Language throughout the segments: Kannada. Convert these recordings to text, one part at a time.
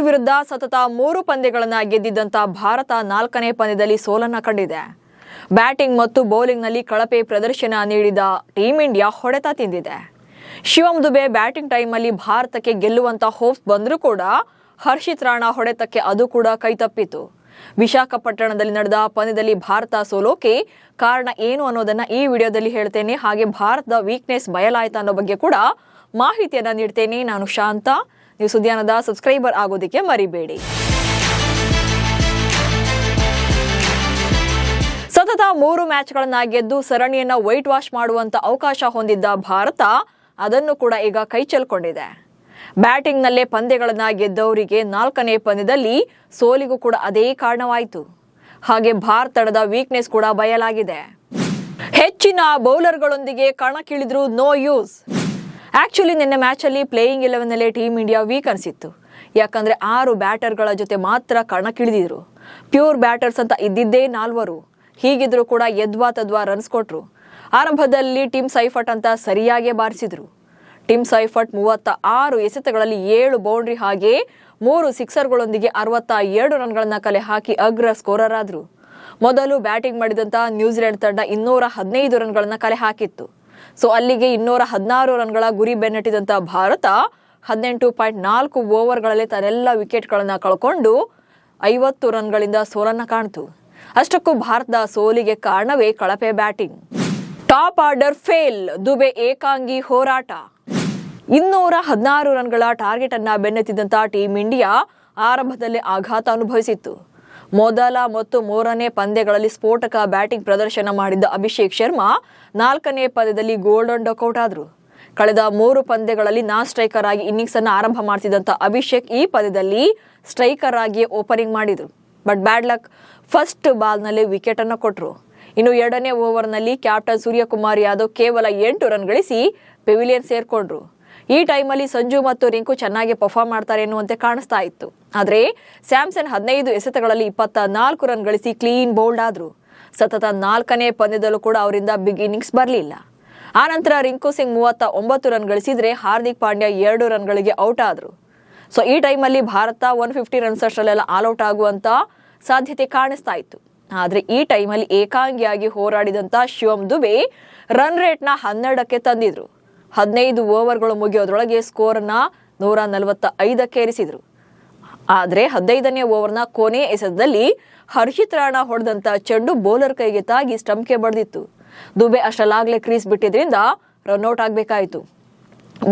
ವಿರುದ್ಧ ಸತತ 3 ಪಂದ್ಯಗಳನ್ನು ಗೆದ್ದಿದ್ದಂತ ಭಾರತ 4ನೇ ಪಂದ್ಯದಲ್ಲಿ ಸೋಲನ್ನ ಕಂಡಿದೆ. ಬ್ಯಾಟಿಂಗ್ ಮತ್ತು ಬೌಲಿಂಗ್ನಲ್ಲಿ ಕಳಪೆ ಪ್ರದರ್ಶನ ನೀಡಿದ ಟೀಂ ಇಂಡಿಯಾ ಹೊಡೆತ ತಿಂದಿದೆ. ಶಿವಮ್ ದುಬೆ ಬ್ಯಾಟಿಂಗ್ ಟೈಮಲ್ಲಿ ಭಾರತಕ್ಕೆ ಗೆಲ್ಲುವಂತ ಹೋಪ್ಸ್ ಬಂದರೂ ಕೂಡ ಹರ್ಷಿತ್ ರಾಣಾ ಹೊಡೆತಕ್ಕೆ ಅದು ಕೂಡ ಕೈತಪ್ಪಿತು. ವಿಶಾಖಪಟ್ಟಣದಲ್ಲಿ ನಡೆದ ಪಂದ್ಯದಲ್ಲಿ ಭಾರತ ಸೋಲೋಕೆ ಕಾರಣ ಏನು ಅನ್ನೋದನ್ನ ಈ ವಿಡಿಯೋದಲ್ಲಿ ಹೇಳ್ತೇನೆ. ಹಾಗೆ ಭಾರತದ ವೀಕ್ನೆಸ್ ಬಯಲಾಯ್ತಾ ಅನ್ನೋ ಬಗ್ಗೆ ಕೂಡ ಮಾಹಿತಿಯನ್ನ ನೀಡ್ತೇನೆ. ನಾನು ಶಾಂತ. ನೀವು ಸುದ್ದಿಯಾನದ ಸಬ್ಸ್ಕ್ರೈಬರ್ ಆಗೋದಕ್ಕೆ ಮರಿಬೇಡಿ. ಸತತ 3 ಮ್ಯಾಚ್ಗಳನ್ನ ಗೆದ್ದು ಸರಣಿಯನ್ನ ವೈಟ್ ವಾಶ್ ಮಾಡುವಂತ ಅವಕಾಶ ಹೊಂದಿದ್ದ ಭಾರತ ಅದನ್ನು ಕೂಡ ಈಗ ಕೈಚೆಲ್ಕೊಂಡಿದೆ. ಬ್ಯಾಟಿಂಗ್ನಲ್ಲೇ ಪಂದ್ಯಗಳನ್ನ ಗೆದ್ದವರಿಗೆ 4ನೇ ಪಂದ್ಯದಲ್ಲಿ ಸೋಲಿಗೂ ಕೂಡ ಅದೇ ಕಾರಣವಾಯಿತು. ಹಾಗೆ ಭಾರತದ ವೀಕ್ನೆಸ್ ಕೂಡ ಬಯಲಾಗಿದೆ. ಹೆಚ್ಚಿನ ಬೌಲರ್ಗಳೊಂದಿಗೆ ಕಣಕ್ಕಿಳಿದ್ರು ನೋ ಯೂಸ್. ಆಕ್ಚುಲಿ ನಿನ್ನೆ ಮ್ಯಾಚಲ್ಲಿ ಪ್ಲೇಯಿಂಗ್ 11 ಟೀಮ್ ಇಂಡಿಯಾ ವೀಕ್ ಅನಿಸಿತ್ತು. ಯಾಕಂದ್ರೆ 6 ಬ್ಯಾಟರ್ಗಳ ಜೊತೆ ಮಾತ್ರ ಕಣಕ್ಕಿಳಿದಿದ್ರು. ಪ್ಯೂರ್ ಬ್ಯಾಟರ್ಸ್ ಅಂತ ಇದ್ದಿದ್ದೇ 4. ಹೀಗಿದ್ರು ಕೂಡ ಯದ್ವಾ ತದ್ವಾ ರನ್ಸ್ ಕೊಟ್ರು. ಆರಂಭದಲ್ಲಿ ಟಿಮ್ ಸೈಫರ್ಟ್ ಅಂತ ಸರಿಯಾಗಿ ಬಾರಿಸಿದ್ರು. ಟಿಮ್ ಸೈಫರ್ಟ್ 36 ಎಸೆತಗಳಲ್ಲಿ 7 ಬೌಂಡ್ರಿ ಹಾಗೆ 3 ಸಿಕ್ಸರ್ಗಳೊಂದಿಗೆ 62 ರನ್ಗಳನ್ನ ಕಲೆ ಹಾಕಿ ಅಗ್ರ ಸ್ಕೋರರ್ ಆದ್ರು. ಮೊದಲು ಬ್ಯಾಟಿಂಗ್ ಮಾಡಿದಂತ ನ್ಯೂಜಿಲೆಂಡ್ ತಂಡ 215 ರನ್ಗಳನ್ನ ಕಲೆ ಹಾಕಿತ್ತು. ಸೊ ಅಲ್ಲಿಗೆ 216 ರನ್ಗಳ ಗುರಿ ಬೆನ್ನಟ್ಟಿದಂತ ಭಾರತ 18.4 ಓವರ್ಗಳಲ್ಲಿ ತನ್ನೆಲ್ಲ ವಿಕೆಟ್ಗಳನ್ನ ಕಳ್ಕೊಂಡು 50 ರನ್ಗಳಿಂದ ಸೋಲನ್ನ ಕಾಣ್ತು. ಅಷ್ಟಕ್ಕೂ ಭಾರತದ ಸೋಲಿಗೆ ಕಾರಣವೇ ಕಳಪೆ batting. Top order fail. Dube ಏಕಾಂಗಿ ಹೋರಾಟ. 216 ರನ್ಗಳ ಟಾರ್ಗೆಟ್ ಅನ್ನ ಬೆನ್ನತ್ತಿದ್ದಂತ ಟೀಂ ಇಂಡಿಯಾ ಆರಂಭದಲ್ಲಿ ಆಘಾತ ಅನುಭವಿಸಿತ್ತು. ಮೊದಲ ಮತ್ತು 3ನೇ ಪಂದ್ಯಗಳಲ್ಲಿ ಸ್ಫೋಟಕ ಬ್ಯಾಟಿಂಗ್ ಪ್ರದರ್ಶನ ಮಾಡಿದ್ದ ಅಭಿಷೇಕ್ ಶರ್ಮಾ 4ನೇ ಪಂದ್ಯದಲ್ಲಿ ಗೋಲ್ಡನ್ ಡಕ್ಔಟ್ ಆದ್ರು. ಕಳೆದ 3 ಪಂದ್ಯಗಳಲ್ಲಿ ನಾನ್ ಸ್ಟ್ರೈಕರ್ ಆಗಿ ಇನ್ನಿಂಗ್ಸ್ ಅನ್ನು ಆರಂಭ ಮಾಡಿಸಿದಂತ ಅಭಿಷೇಕ್ ಈ ಪಂದ್ಯದಲ್ಲಿ ಸ್ಟ್ರೈಕರ್ ಆಗಿ ಓಪನಿಂಗ್ ಮಾಡಿದ್ರು. ಬಟ್ ಬ್ಯಾಡ್ ಲಕ್, ಫಸ್ಟ್ ಬಾಲ್ನಲ್ಲಿ ವಿಕೆಟ್ ಅನ್ನು ಕೊಟ್ರು. ಇನ್ನು 2ನೇ ಓವರ್ನಲ್ಲಿ ಕ್ಯಾಪ್ಟನ್ ಸೂರ್ಯಕುಮಾರ್ ಯಾದವ್ ಕೇವಲ 8 ರನ್ ಗಳಿಸಿ ಪೆವಿಲಿಯನ್ ಸೇರ್ಕೊಂಡ್ರು. ಈ ಟೈಮಲ್ಲಿ ಸಂಜು ಮತ್ತು ರಿಂಕು ಚೆನ್ನಾಗಿ ಪರ್ಫಾರ್ಮ್ ಮಾಡ್ತಾರೆ ಎನ್ನುವಂತೆ ಕಾಣಿಸ್ತಾ ಇತ್ತು. ಆದ್ರೆ ಸ್ಯಾಮ್ಸನ್ 15 ಎಸೆತಗಳಲ್ಲಿ 24 ರನ್ ಗಳಿಸಿ ಕ್ಲೀನ್ ಬೌಲ್ಡ್ ಆದ್ರು. ಸತತ 4ನೇ ಪಂದ್ಯದಲ್ಲೂ ಕೂಡ ಅವರಿಂದ ಬಿಗ್ ಇನ್ನಿಂಗ್ಸ್ ಬರಲಿಲ್ಲ. ಆನಂತರ ರಿಂಕು ಸಿಂಗ್ 39 ರನ್ ಗಳಿಸಿದ್ರೆ ಹಾರ್ದಿಕ್ ಪಾಂಡ್ಯ 2 ರನ್ಗಳಿಗೆ ಔಟ್ ಆದ್ರು. ಸೊ ಈ ಟೈಮಲ್ಲಿ ಭಾರತ 150 ರನ್ಸ್ ಅಷ್ಟರಲ್ಲೆಲ್ಲ ಆಲ್ಔಟ್ ಆಗುವಂತ ಸಾಧ್ಯತೆ ಕಾಣಿಸ್ತಾ ಇತ್ತು. ಆದ್ರೆ ಈ ಟೈಮಲ್ಲಿ ಏಕಾಂಗಿಯಾಗಿ ಹೋರಾಡಿದಂತ ಶಿವಮ್ ದುಬೆ ರನ್ ರೇಟ್ನ 12ಕ್ಕೆ ತಂದಿದ್ರು. 15 ಓವರ್ಗಳು ಮುಗಿಯೋದ್ರೊಳಗೆ ಸ್ಕೋರ್ನ 145ಕ್ಕೆ ಏರಿಸಿದ್ರು. ಆದ್ರೆ 15ನೇ ಓವರ್ನ ಕೊನೆ ಎಸೆತದಲ್ಲಿ ಹರ್ಷಿತ್ ರಾಣಾ ಹೊಡೆದಂತ ಚೆಂಡು ಬೌಲರ್ ಕೈಗೆ ತಾಗಿ ಸ್ಟಂಪ್ಗೆ ಬಡ್ದಿತ್ತು. ದುಬೆ ಅಷ್ಟಲ್ಲಾಗ್ಲೇ ಕ್ರೀಸ್ ಬಿಟ್ಟಿದ್ರಿಂದ ರನ್ಔಟ್ ಆಗ್ಬೇಕಾಯ್ತು.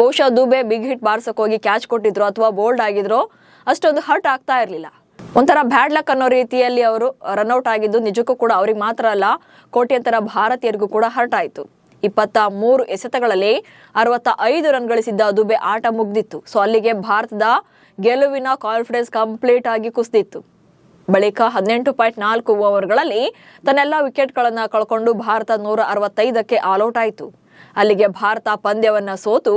ಬಹುಶಃ ದುಬೆ ಬಿಗ್ ಹಿಟ್ ಬಾರ್ಸಕ್ ಹೋಗಿ ಕ್ಯಾಚ್ ಕೊಟ್ಟಿದ್ರು ಅಥವಾ ಬೋಲ್ಡ್ ಆಗಿದ್ರು ಅಷ್ಟೊಂದು ಹರ್ಟ್ ಆಗ್ತಾ ಇರ್ಲಿಲ್ಲ. ಒಂಥರ ಬ್ಯಾಡ್ ಲಕ್ ಅನ್ನೋ ರೀತಿಯಲ್ಲಿ ಅವರು ರನ್ಔಟ್ ಆಗಿದ್ದು ನಿಜಕ್ಕೂ ಕೂಡ ಅವ್ರಿಗೆ ಮಾತ್ರ ಅಲ್ಲ, ಕೋಟ್ಯಂತರ ಭಾರತೀಯರಿಗೂ ಕೂಡ ಹರ್ಟ್ ಆಯ್ತು. 23 ಎಸೆತಗಳಲ್ಲಿ 65 ರನ್ ಗಳಿಸಿದ್ದ ದುಬೆ ಆಟ ಮುಗ್ದಿತ್ತು. ಸೊ ಅಲ್ಲಿಗೆ ಭಾರತದ ಗೆಲುವಿನ ಕಾನ್ಫಿಡೆನ್ಸ್ ಕಂಪ್ಲೀಟ್ ಆಗಿ ಕುಸಿದಿತ್ತು. ಬಳಿಕ 18.4 ಓವರ್ಗಳಲ್ಲಿ ತನ್ನೆಲ್ಲ ವಿಕೆಟ್ಗಳನ್ನ ಕಳ್ಕೊಂಡು ಭಾರತ 165ಕ್ಕೆ ಆಲ್ಔಟ್ ಆಯಿತು. ಅಲ್ಲಿಗೆ ಭಾರತ ಪಂದ್ಯವನ್ನ ಸೋತು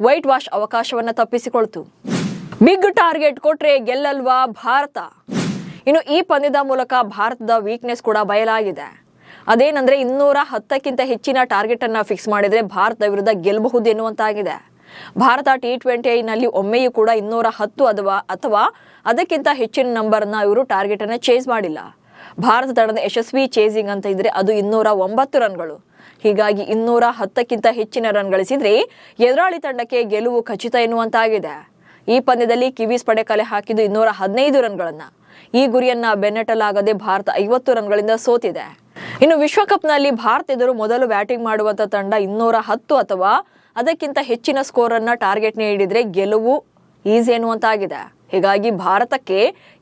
ವೈಟ್ ವಾಶ್ ಅವಕಾಶವನ್ನ ತಪ್ಪಿಸಿಕೊಳ್ತು. ಬಿಗ್ ಟಾರ್ಗೆಟ್ ಕೊಟ್ರೆ ಗೆಲ್ಲಲ್ವಾ ಭಾರತ? ಇನ್ನು ಈ ಪಂದ್ಯದ ಮೂಲಕ ಭಾರತದ ವೀಕ್ನೆಸ್ ಕೂಡ ಬಯಲಾಗಿದೆ. ಅದೇನಂದ್ರೆ 210ಕ್ಕಿಂತ ಹೆಚ್ಚಿನ ಟಾರ್ಗೆಟ್ ಅನ್ನ ಫಿಕ್ಸ್ ಮಾಡಿದ್ರೆ ಭಾರತ ವಿರುದ್ಧ ಗೆಲ್ಲಬಹುದು ಎನ್ನುವಂತಾಗಿದೆ. ಭಾರತ T20ನಲ್ಲಿ ಒಮ್ಮೆಯೂ ಕೂಡ 210 ಅಥವಾ ಅದಕ್ಕಿಂತ ಹೆಚ್ಚಿನ ನಂಬರ್ನ ಇವರು ಟಾರ್ಗೆಟ್ ಅನ್ನ ಚೇಸ್ ಮಾಡಿಲ್ಲ. ಭಾರತ ತಂಡದ ಯಶಸ್ವಿ ಚೇಸಿಂಗ್ ಅಂತ ಇದ್ರೆ ಅದು 209 ರನ್ಗಳು. ಹೀಗಾಗಿ 210ಕ್ಕಿಂತ ಹೆಚ್ಚಿನ ರನ್ ಗಳಿಸಿದ್ರೆ ಎದುರಾಳಿ ತಂಡಕ್ಕೆ ಗೆಲುವು ಖಚಿತ ಎನ್ನುವಂತಾಗಿದೆ. ಈ ಪಂದ್ಯದಲ್ಲಿ ಕಿವೀಸ್ ಪಡೆ ಕಲೆ ಹಾಕಿದ್ದು 215 ರನ್ಗಳನ್ನ. ಈ ಗುರಿಯನ್ನ ಬೆನ್ನಟ್ಟಲಾಗದೆ ಭಾರತ 50 ರನ್ಗಳಿಂದ ಸೋತಿದೆ. ಇನ್ನು ವಿಶ್ವಕಪ್ನಲ್ಲಿ ಭಾರತ ಎದುರು ಮೊದಲು ಬ್ಯಾಟಿಂಗ್ ಮಾಡುವಂತ ತಂಡ 210 ಅಥವಾ ಅದಕ್ಕಿಂತ ಹೆಚ್ಚಿನ ಸ್ಕೋರ್ ಅನ್ನ ಟಾರ್ಗೆಟ್ ನೀಡಿದ್ರೆ ಗೆಲುವು ಈಸಿ ಎನ್ನುವಂತಾಗಿದೆ. ಹೀಗಾಗಿ ಭಾರತಕ್ಕೆ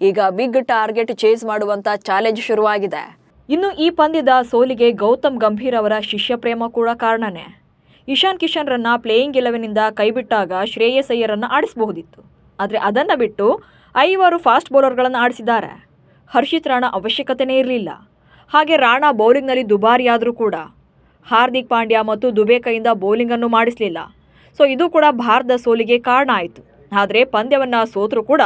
ಈಗ ಬಿಗ್ ಟಾರ್ಗೆಟ್ ಚೇಸ್ ಮಾಡುವಂತ ಚಾಲೆಂಜ್ ಶುರುವಾಗಿದೆ. ಇನ್ನು ಈ ಪಂದ್ಯದ ಸೋಲಿಗೆ ಗೌತಮ್ ಗಂಭೀರ್ ಅವರ ಶಿಷ್ಯ ಪ್ರೇಮ ಕೂಡ ಕಾರಣನೇ. ಇಶಾನ್ ಕಿಶನ್ ರನ್ನ ಪ್ಲೇಯಿಂಗ್ 11ನಿಂದ ಕೈಬಿಟ್ಟಾಗ ಶ್ರೇಯಸ್ ಅಯ್ಯರನ್ನ ಆಡಿಸಬಹುದಿತ್ತು. ಆದರೆ ಅದನ್ನ ಬಿಟ್ಟು 5 ಫಾಸ್ಟ್ ಬೌಲರ್ಗಳನ್ನು ಆಡಿಸಿದ್ದಾರೆ. ಹರ್ಷಿತ್ ರಾಣಾ ಅವಶ್ಯಕತೆನೇ ಇರಲಿಲ್ಲ. ಹಾಗೆ ರಾಣಾ ಬೌಲಿಂಗ್ನಲ್ಲಿ ದುಬಾರಿಯಾದರೂ ಕೂಡ ಹಾರ್ದಿಕ್ ಪಾಂಡ್ಯ ಮತ್ತು ದುಬೆ ಕೈಯಿಂದ ಬೌಲಿಂಗನ್ನು ಮಾಡಿಸಲಿಲ್ಲ. ಸೊ ಇದು ಕೂಡ ಭಾರತದ ಸೋಲಿಗೆ ಕಾರಣ ಆಯಿತು. ಆದರೆ ಪಂದ್ಯವನ್ನು ಸೋತರೂ ಕೂಡ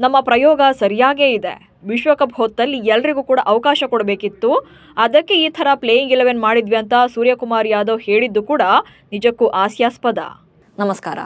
ನಮ್ಮ ಪ್ರಯೋಗ ಸರಿಯಾಗೇ ಇದೆ. ವಿಶ್ವಕಪ್ ಹೊತ್ತಲ್ಲಿ ಎಲ್ರಿಗೂ ಕೂಡ ಅವಕಾಶ ಕೊಡಬೇಕಿತ್ತು. ಅದಕ್ಕೆ ಈ ಥರ ಪ್ಲೇಯಿಂಗ್ 11 ಮಾಡಿದ್ವಿ ಅಂತ ಸೂರ್ಯಕುಮಾರ್ ಯಾದವ್ ಹೇಳಿದ್ದು ಕೂಡ ನಿಜಕ್ಕೂ ಹಾಸ್ಯಾಸ್ಪದ. ನಮಸ್ಕಾರ.